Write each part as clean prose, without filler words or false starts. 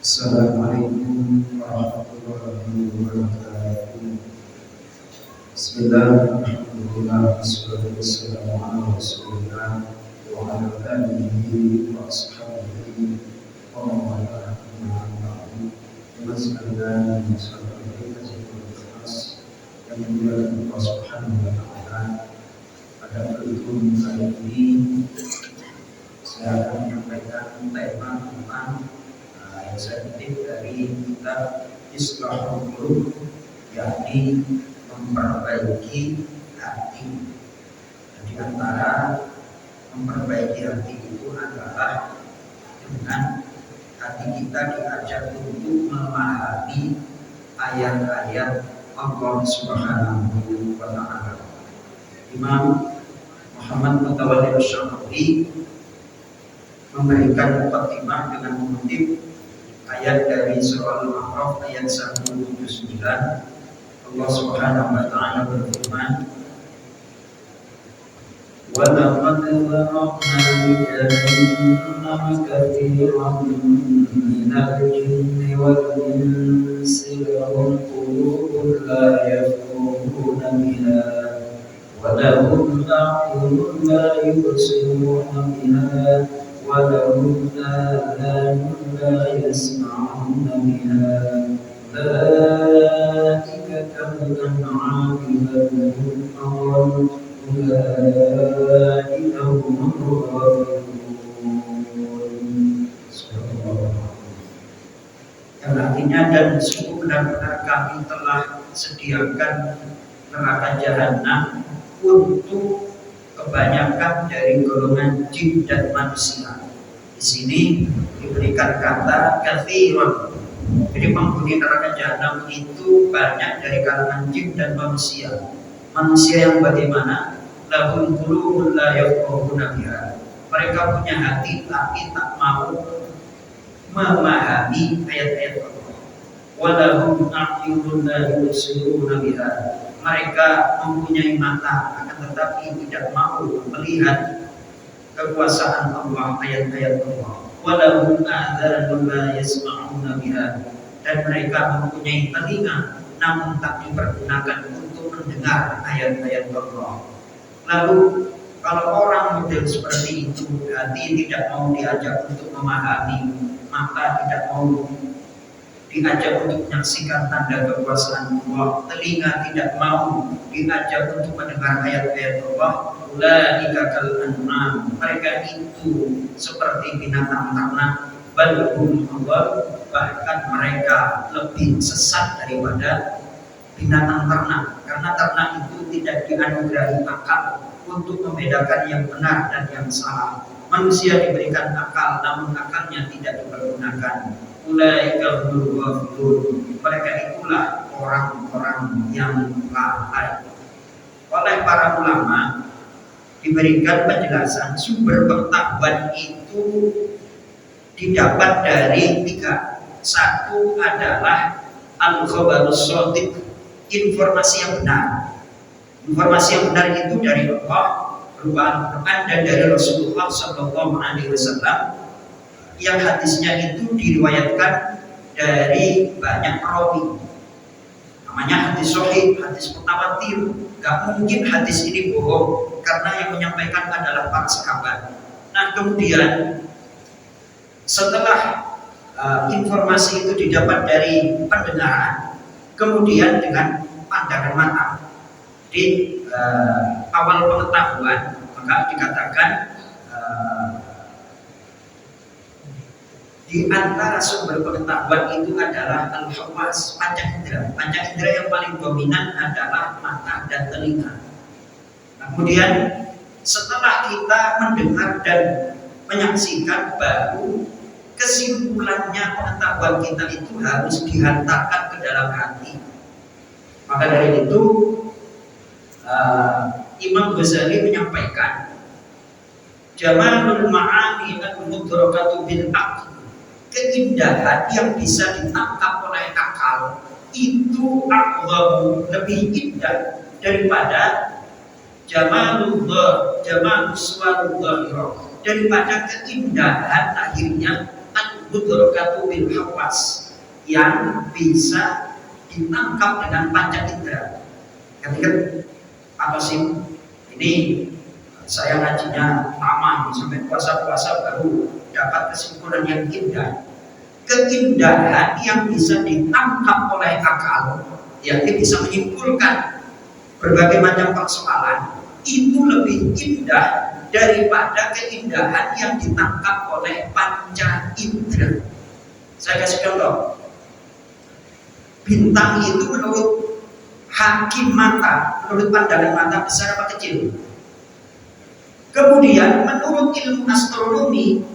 Assalamualaikum warahmatullahi wabarakatuh. Bismillah, alhamdulillah, wassalatu wassalamu ala rasulillah wa ala alihi wa ashabihi wa man wala amma ba'du. Bismillah, yang dimuliakan Allah Subhanahu wa taala. Pada pertemuan kali ini saya akan menyampaikan tema tentang yang saya kutip dari kitab Islahul Qulub, yakni memperbaiki hati. Dan di antara memperbaiki hati itu adalah dengan hati kita diajak untuk memahami ayat-ayat Allah Subhanahu wa taala. Imam Muhammad Mutawalli Asy-Syatibi memberikan mukadimah dengan mengutip ayat dari surah Al-A'raf ayat 179. Allah Subhanahu wa taala berfirman, "Wa laqad zara'na li jahannama katsiran minal jinni wal insi lahum qulubun la yafqahuna biha wa lahum a'yunun la yubsiruna biha وَلَهُمْ آذَانٌ لَا يَسْمَعُونَ بِهَا أُولَئِكَ كَالْأَنْعَامِ بَلْ هُمْ أَضَلُّ أُولَئِكَ هُمُ الْغَافِلُونَ. Yang artinya, dan sungguh benar-benar kami telah sediakan neraka jahanam untuk kebanyakan dari golongan jin dan manusia. Di sini diberikan kata katsiran. Jadi penghuni neraka jahanam itu banyak dari kalangan jin dan manusia. Manusia yang bagaimana? Lahum qulubun la yafqahuna biha. Mereka punya hati tapi tak mau memahami ayat-ayat Allah. Wa lahum a'yunun la yubsiruna biha. Mereka mempunyai mata akan tetapi tidak mau melihat kekuasaan Allah, ayat-ayat Allah. Walahum a'dzanun la yasma'una biha. Dan mereka mempunyai telinga namun tak dipergunakan untuk mendengar ayat-ayat Allah. Lalu kalau orang model seperti itu, hati tidak mau diajak untuk memahami, mata tidak mau diajak untuk menyaksikan tanda kekuasaan Allah, telinga tidak mau diajak untuk mendengar ayat-ayat Allah. Ulaika kal an'am, mereka itu seperti binatang ternak, bal hum adall, bahkan mereka lebih sesat daripada binatang ternak, karena ternak itu tidak dianugerahi akal untuk membedakan yang benar dan yang salah. Manusia diberikan akal namun akalnya tidak dipergunakan. Ulaika humul ghafilun, mereka itulah orang-orang yang lalai. Oleh para ulama diberikan penjelasan sumber pengetahuan itu didapat dari tiga. Satu adalah al-khabarus shadiq, informasi yang benar. Informasi yang benar itu dari Allah, berupa Al-Quran, dan dari Rasulullah SAW, yang hadisnya itu diriwayatkan dari banyak perawi. Namanya hadis sahih, hadis mutawatir. Gak mungkin hadis ini bohong karena yang menyampaikan adalah para sahabat. Nah, kemudian setelah informasi itu didapat dari pendengaran, kemudian dengan pandangan mata. Jadi awal pengetahuan, maka dikatakan di antara sumber pengetahuan itu adalah al-hawas, panca indera. Panca indera yang paling dominan adalah mata dan telinga. Nah, kemudian setelah kita mendengar dan menyaksikan, baru kesimpulannya pengetahuan kita itu harus dihantarkan ke dalam hati. Maka dari itu Imam Ghazali menyampaikan, jamalul ma'ani al-mudrakatu bil aql, keindahan yang bisa ditangkap oleh akal itu aqwamu, lebih indah daripada jamalus suwarullah, daripada keindahan akhirnya mudrakatu bil hawas, yang bisa ditangkap dengan panca indera. Ketika apa sih ini, saya ngajinya lama sampai puasa-puasa baru dapat kesimpulan yang indah. Keindahan yang bisa ditangkap oleh akal, yang bisa menyimpulkan berbagai macam persoalan, itu lebih indah daripada keindahan yang ditangkap oleh panca indera. Saya kasih contoh. Bintang itu menurut hakim mata, menurut pandangan mata besar apa kecil? Kemudian menurut ilmu astronomi,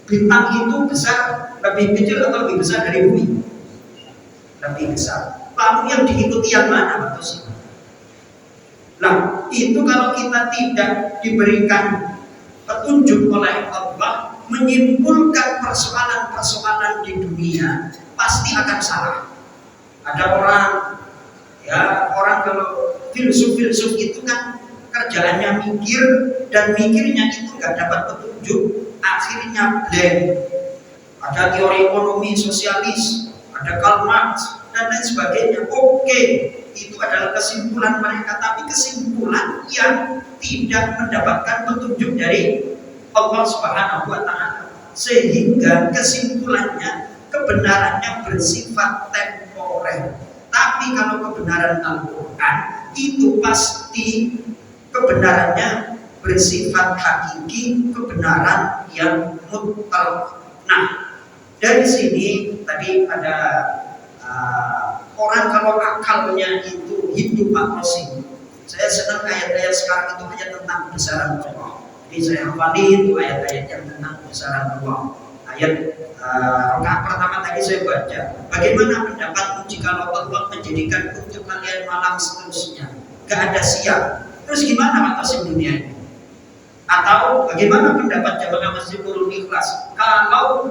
bintang itu besar, lebih kecil atau lebih besar dari bumi? Lebih besar. Lalu yang diikuti yang mana, Pak Tosi? Nah, itu kalau kita tidak diberikan petunjuk oleh Allah menyimpulkan persoalan-persoalan di dunia, pasti akan salah. Ada orang kalau filsuf itu kan kerjaannya mikir, dan mikirnya itu nggak dapat petunjuk, akhirnya blank. Ada teori ekonomi sosialis, ada Karl Marx dan lain sebagainya. Oke, itu adalah kesimpulan mereka, tapi kesimpulan yang tidak mendapatkan petunjuk dari Allah Subhanahu wa Ta'ala, sehingga kesimpulannya, kebenarannya bersifat temporer. Tapi kalau kebenaran Al-Quran itu pasti kebenarannya bersifat hakiki, kebenaran yang mutlak. Nah, dari sini tadi ada orang kalau akalnya itu hidup makrosi. Saya senang ayat-ayat sekarang itu hanya tentang besaran Allah. Jadi saya hafalin itu ayat-ayat yang tentang besaran Allah. Ayat rakaat pertama tadi saya baca. Bagaimana pendapatmu jika Allah menjadikan untuk kalian malam seterusnya? Gak ada siang. Terus gimana makrosi dunia ini? Atau bagaimana pendapat jamaah Masjid Nurul Ikhlas kalau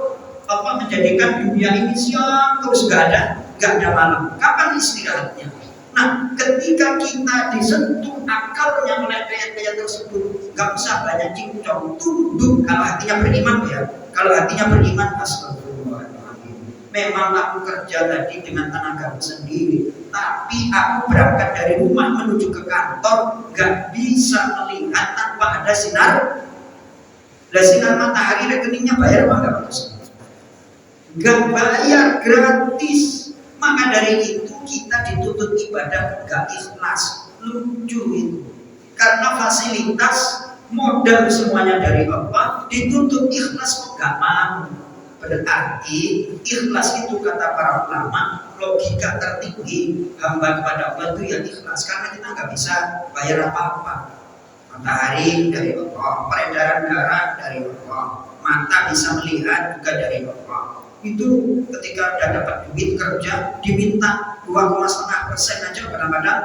Allah menjadikan dunia ini siang terus gak ada malam? Kapan istirahatnya? Nah, ketika kita disentuh akalnya oleh ayat-ayat tersebut, gak usah banyak cincong, tunduk. Kalau hatinya beriman ya, kalau hatinya beriman, astagfirullahaladzim, memang aku kerja tadi dengan tenagaku sendiri, tapi aku berangkat dari rumah menuju ke kantor gak bisa melihat tanpa ada sinar. Lah sinar matahari rekeningnya bayar apa enggak? Gak bayar, gratis. Maka dari itu kita dituntut ibadah gak ikhlas. Lucu itu. Karena fasilitas modal semuanya dari Allah, dituntut ikhlas kok gak mau. Berarti ikhlas itu kata para ulama, logika tertinggi hamba kepada Allah itu ya ikhlas. Karena kita gak bisa bayar apa-apa. Matahari dari Allah, peredaran darah dari Allah, mata bisa melihat juga dari Allah. Itu ketika udah dapat duit kerja diminta 2,5% aja kadang-kadang.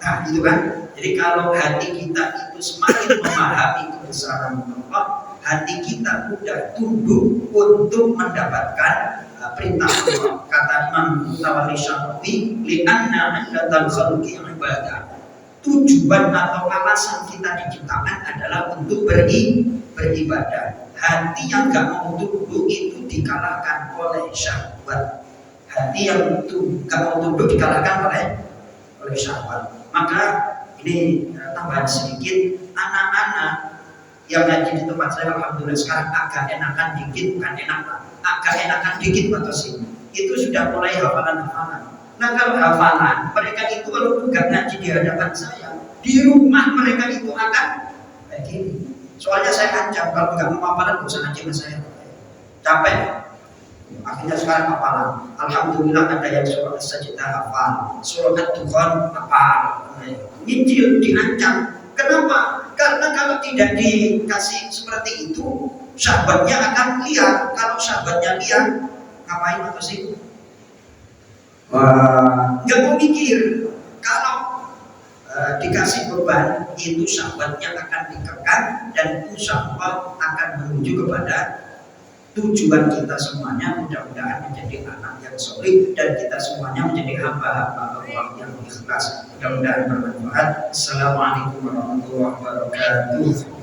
Nah itu kan. Jadi kalau hati kita itu semakin memahami kebesaran Allah, hati kita mudah tunduk untuk mendapatkan perintah Allah. Kata Imam Tawali Syafi'i, li'anna ilatal khalqi ibadah. Tujuan atau alasan kita diciptakan adalah untuk beribadah. Hati yang gak mau tunduk itu dikalahkan oleh syahwat. Hati yang gak mau tunduk dikalahkan oleh syahwat. Maka ini tambahan sedikit, anak-anak yang ngaji di tempat saya alhamdulillah sekarang agak enakan dikit, bukan enak lah, agak enakan dikit batasin. Itu sudah mulai hafalan-hafalan. Nah kalau hafalan, mereka itu walaupun gak ngaji di hadapan saya, di rumah mereka itu akan kayak gini. Soalnya saya ancam kalau nggak mau hafalan gak usah ngaji sama saya, capek. Akhirnya sekarang hafalan. Alhamdulillah ada yang surah As-Sajdah hafal, surah Ad-Dukhan hafal. Nyicil diancam. Kenapa? Karena kalau tidak dikasih seperti itu, sahabatnya akan lihat. Kalau sahabatnya lihat, ngapain apa sih? Wah, nggak mau mikir. Kalau dikasih beban, itu sahabatnya akan dikekang dan insya Allah akan menuju kepada tujuan kita semuanya. Mudah-mudahan menjadi anak yang soleh dan kita semuanya menjadi hamba-hamba Allah yang ikhlas. Mudah-mudahan bermanfaat. Assalamualaikum warahmatullahi wabarakatuh.